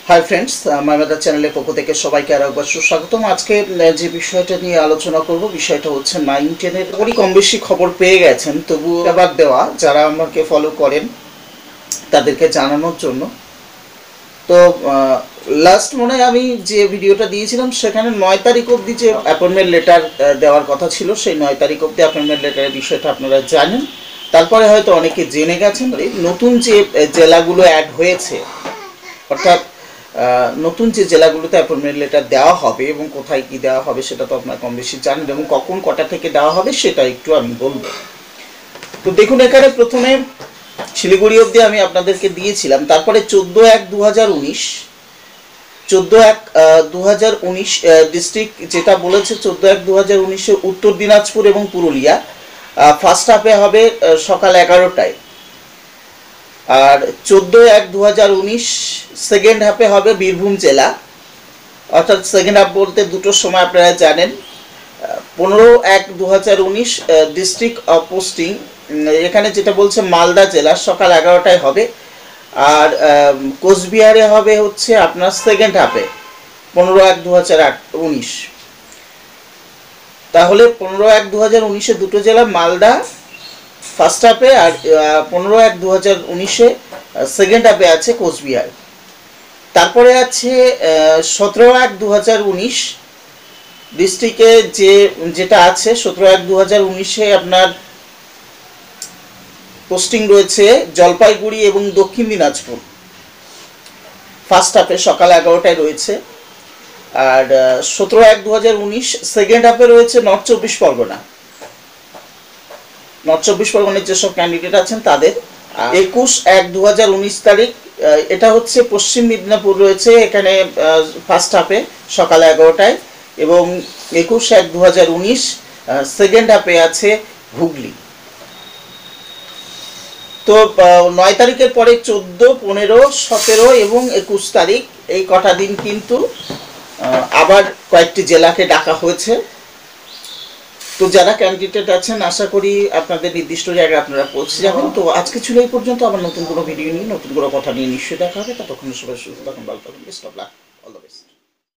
Hi friends मायमादा channel पक्ष থেকে সবাইকে আরো একবার সুস্বাগতম। আজকে যে বিষয়টা নিয়ে আলোচনা করব বিষয়টা হচ্ছে 9 10 এর পরি কম বেশি খবর পেয়ে গেছেন, তবু আবার দেওয়া যারা আমাকে ফলো করেন তাদেরকে জানানোর জন্য। তো লাস্ট মনে আমি যে ভিডিওটা দিয়েছিলাম সেখানে 9 তারিখ অবধি যে অ্যাপয়েন্টমেন্ট লেটার দেওয়ার কথা ছিল, সেই 9 তারিখ অবধি অ্যাপয়েন্টমেন্ট লেটারের বিষয়টা আপনারা জানেন। তারপরে হয়তো অনেকে জেনে গেছেন নতুন যে জেলাগুলো অ্যাড হয়েছে, অর্থাৎ নতুন যে জেলাগুলোতে অ্যাপয়েন্টমেন্ট লেটার দেওয়া হবে এবং কোথায় কি দেওয়া হবে সেটা তো আপনারা কম বেশি জানেন, এবং কখন কটা থেকে দেওয়া হবে সেটা একটু আমি বলবো। তো দেখুন, এখানে প্রথমে শিলিগুড়ি অবধি আমি আপনাদেরকে দিয়েছিলাম, তারপরে 14/1/2019 14/1/2019 ডিস্ট্রিক্ট যেটা বলেছে 14/1/2019 উত্তর দিনাজপুর এবং পুরুলিয়া ফার্স্ট হাফে হবে সকাল 11টায়, আর 14/1/2019 সেকেন্ড হাফে হবে বীরভূম জেলা, অর্থাৎ সেকেন্ড হাফ বলতে দুটোর সময় আপনারা জানেন। 15/1/2019 ডিস্ট্রিক্ট পোস্টিং, এখানে যেটা বলছে মালদা জেলা সকাল 11টায় হবে, আর কোচবিহারে হবে হচ্ছে আপনার সেকেন্ড হাফে 15/1/2019। তাহলে 15/1/2019 দুটো জেলা মালদা ফার্স্ট হাফে, আর 15/1/2019 সেকেন্ড হাফে আছে কোচবিহার। তারপরে আছে 17/1/2019 ডিস্ট্রিক্টে যেটা আছে 17/1/2019 আপনার পোস্টিং রয়েছে জলপাইগুড়ি এবং দক্ষিণ দিনাজপুর, ফার্স্ট হাফে সকাল 11টায় রয়েছে। আর 17/1/2019 সেকেন্ড হাফে রয়েছে নর্থ চব্বিশ পরগনা, নর্থ চব্বিশ পরগনার যেসব ক্যান্ডিডেট আছেন তাদের। 21/1/2019 তারিখ এটা হচ্ছে পশ্চিম মেদিনীপুর রয়েছে, এখানে ফার্স্ট হাফে সকাল 11টায়, এবং 21/1/2019 সেকেন্ড হাফে আছে হুগলি। তো 9 তারিখের পরে 14, 15, 17 এবং 21 তারিখ এই কটা দিন কিন্তু আবার কয়েকটি জেলাকে ডাকা হয়েছে। তো যারা ক্যান্ডিডেট আছেন আশা করি আপনাদের নির্দিষ্ট জায়গায় আপনারা পৌঁছে যাবেন। তো আজকে ছিল এই পর্যন্ত, আবার নতুন কোনো ভিডিও নিয়ে নতুন কোনো কথা নিয়ে নিশ্চয়ই দেখা হবে। ততক্ষণ সবাই সুস্থ থাকুন, ভালো থাকুন, বেস্ট অফ লাক।